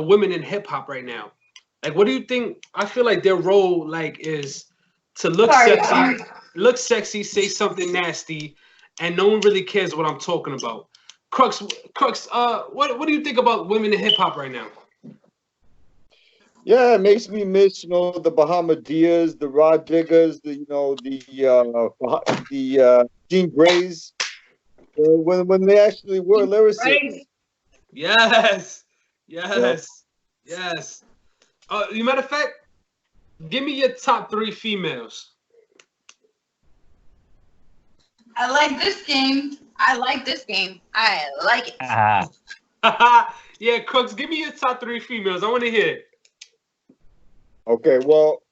women in hip hop right now? Like, what do you think? I feel like their role like is to look sexy, say something nasty, and no one really cares what I'm talking about. Crux, what do you think about women in hip hop right now? Yeah, it makes me miss, the Bahamadia, the Rod Diggers, the Jean Greys, when they actually were lyricists. Right? Yes, Yep. yes, yes. You matter of fact, give me your top three females. I like this game. I like this game. I like it. Ah, Yeah, Crooks, give me your top three females. I want to hear it. Okay, well,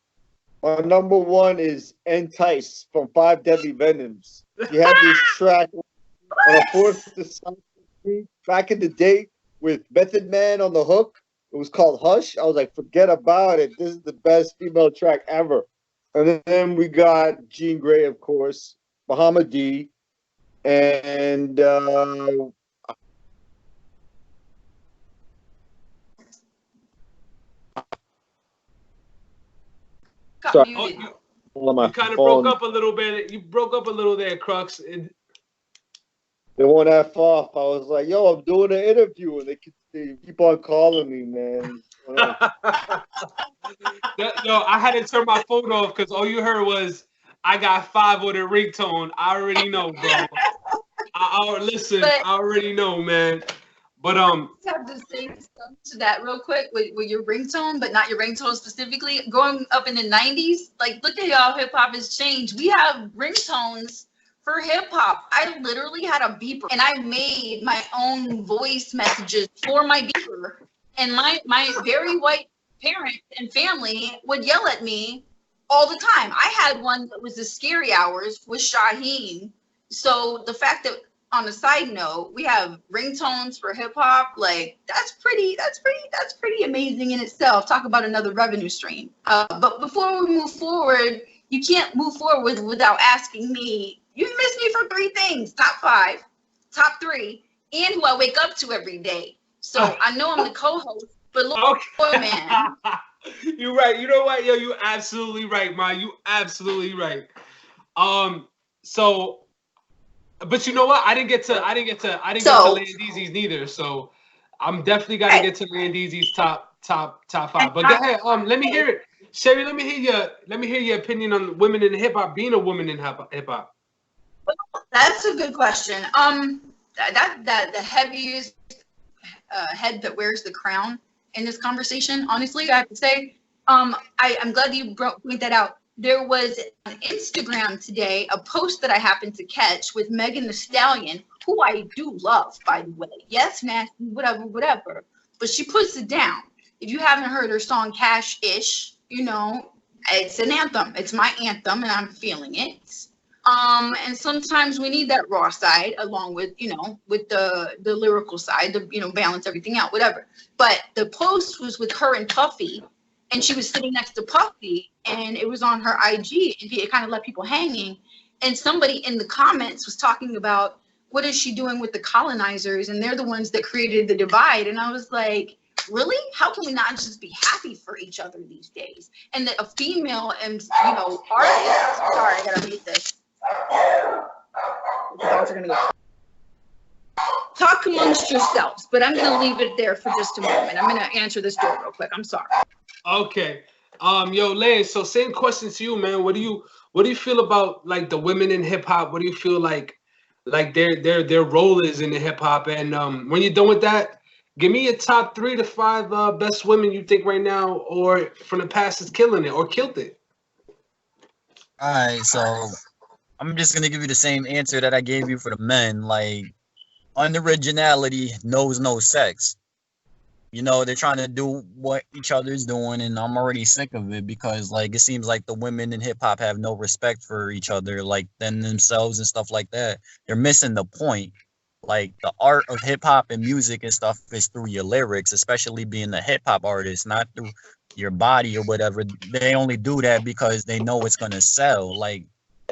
my number one is Entice from Five Deadly Venoms. She had this track on a Fourth Society back in the day with Method Man on the hook. It was called Hush. I was like, forget about it. This is the best female track ever. And then we got Jean Grey, of course, Bahama D, and Got sorry, Oh, muted. on you my kind of broke phone. up a little bit. You broke up a little there, Crux. They won't F off. I was like, yo, I'm doing an interview, and they keep on calling me, man. Yo, I had to turn my phone off because all you heard was "I got five with a ringtone." I already know, bro. Listen. But I already know, man. But I have to say something to that real quick with your ringtone, but not your ringtone specifically. Growing up in the 90s, like, look at how hip hop has changed. We have ringtones for hip hop. I literally had a beeper and I made my own voice messages for my beeper. And my very white parents and family would yell at me all the time. I had one that was the scary hours with Shaheen. So the fact that, on a side note, we have ringtones for hip hop, like, that's pretty amazing in itself. Talk about another revenue stream. But before we move forward, you can't move forward without asking me. You've missed me for three things: top five, top three, and who I wake up to every day. So I know I'm the co-host, but Lord, okay. man, You're right. You know what, yo? You absolutely right, man. You absolutely right. So, but you know what? I didn't get to so Landeezy's neither. So, I'm definitely got to right, get to Landeezy's top and five. But go ahead. Let me hear it, Sherry. Let me hear your opinion on women in hip hop. Being a woman in hip hop. that's a good question. That the heaviest head that wears the crown in this conversation. Honestly, I have to say, I'm glad you pointed that out. There was on Instagram today a post that I happened to catch with Megan the Stallion, who I do love, by the way. Yes, nasty, whatever. But she puts it down. If you haven't heard her song Cash Ish, it's an anthem. It's my anthem, and I'm feeling it. And sometimes we need that raw side along with, with the lyrical side to, balance everything out, whatever. But the post was with her and Puffy, and she was sitting next to Puffy, and it was on her IG, and it kind of left people hanging. And somebody in the comments was talking about, what is she doing with the colonizers? And they're the ones that created the divide. And I was like, really? How can we not just be happy for each other these days? And that a female and, artist, sorry, I gotta mute this. The dogs are gonna go. Talk amongst yourselves, but I'm gonna leave it there for just a moment. I'm gonna answer this door real quick. I'm sorry. Okay. Yo, Lance. So same question to you, man. What do you feel about like the women in hip hop? What do you feel like their role is in the hip hop? And when you're done with that, give me your top 3 to 5 best women you think right now or from the past is killing it or killed it. all right. So I'm just gonna give you the same answer that I gave you for the men. Like, unoriginality knows no sex. They're trying to do what each other's doing, and I'm already sick of it because, like, it seems like the women in hip hop have no respect for each other, like, than themselves and stuff like that. They're missing the point. Like, the art of hip hop and music and stuff is through your lyrics, especially being a hip hop artist, not through your body or whatever. They only do that because they know it's gonna sell. Like,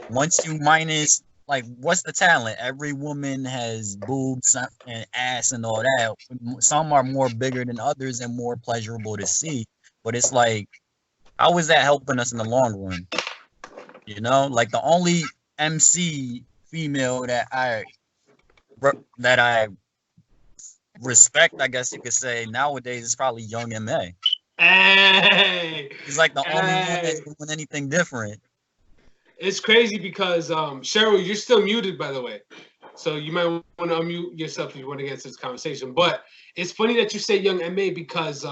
once you minus like, what's the talent? Every woman has boobs and ass and all that. Some are more bigger than others and more pleasurable to see. But it's like, how is that helping us in the long run? You know, like the only MC female that I respect, I guess you could say, nowadays is probably Young M.A. Hey, He's like the only one hey. that's doing anything different. It's crazy because Cheryl, you're still muted, by the way. So you might want to unmute yourself if you want to get into this conversation. But it's funny that you say Young M.A. because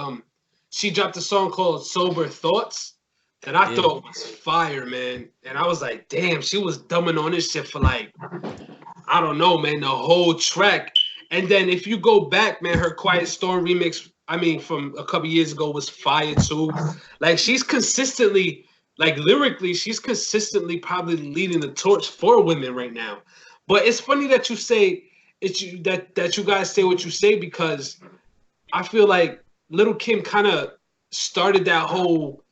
she dropped a song called Sober Thoughts that I thought was fire, man. And I was like, damn, she was dumbing on this shit for like, I don't know, man, the whole track. And then if you go back, man, her Quiet Storm remix, I mean, from a couple years ago was fire too. Like she's consistently, like lyrically, she's consistently probably leading the torch for women right now. But it's funny that you say that you guys say what you say because I feel like Little Kim kind of started that whole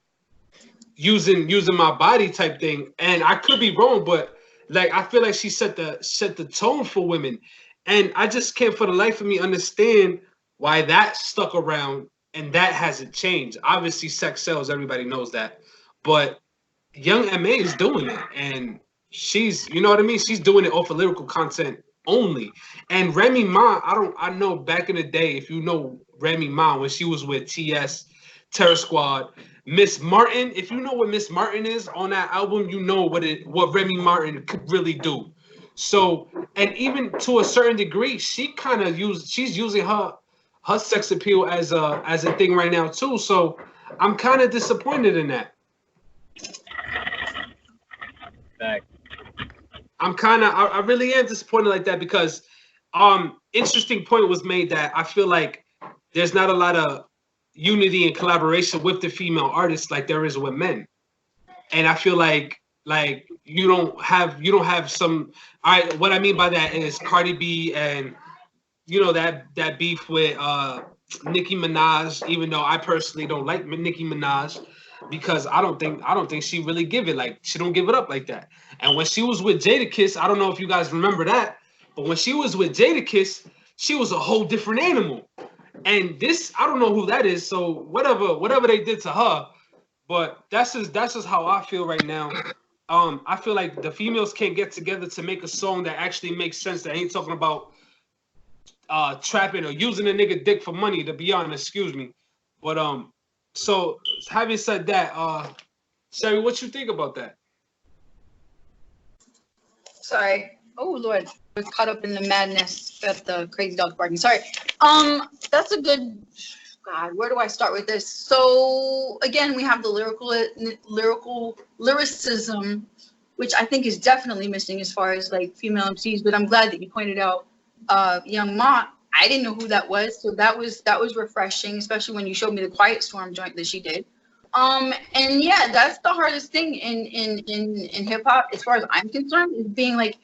using my body type thing, and I could be wrong, but like I feel like she set the tone for women, and I just can't for the life of me understand why that stuck around and that hasn't changed. Obviously, sex sells, everybody knows that, but Young Ma is doing it, and she's, you know what I mean. She's doing it off of lyrical content only. And Remy Ma, I know back in the day, if you know Remy Ma when she was with TS, Terror Squad, Miss Martin. If you know what Miss Martin is on that album, you know what Remy Martin could really do. So, and even to a certain degree, she's using her sex appeal as a thing right now too. So, I'm kind of disappointed in that. Back. I really am disappointed like that because interesting point was made that I feel like there's not a lot of unity and collaboration with the female artists like there is with men. And I feel like you don't have some. What I mean by that is Cardi B and that beef with Nicki Minaj, even though I personally don't like Nicki Minaj because I don't think she really give it, like she don't give it up like that. And when she was with Jadakiss, I don't know if you guys remember that, but when she was with Jadakiss, she was a whole different animal. And this, I don't know who that is, so whatever they did to her, but that's just how I feel right now. I feel like the females can't get together to make a song that actually makes sense, that ain't talking about trapping or using a nigga dick for money, to be honest, excuse me. But so having said that, Sherry, what you think about that? Sorry. Oh Lord, I was caught up in the madness at the crazy dog barking. Sorry. That's a good. God, where do I start with this? So again, we have the lyricism, which I think is definitely missing as far as like female MCs. But I'm glad that you pointed out Young Ma. I didn't know who that was, so that was refreshing, especially when you showed me the Quiet Storm joint that she did. And yeah, that's the hardest thing in hip hop, as far as I'm concerned, is being like,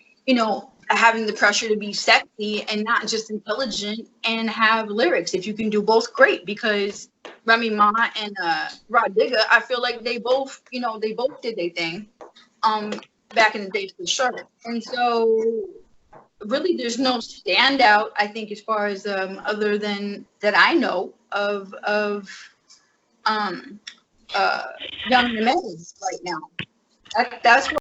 having the pressure to be sexy and not just intelligent and have lyrics. If you can do both, great. Because Remy Ma and Rod Digga, I feel like they both did their thing, back in the day for sure. And so really, there's no standout, I think, as far as other than that I know of young men right now. That's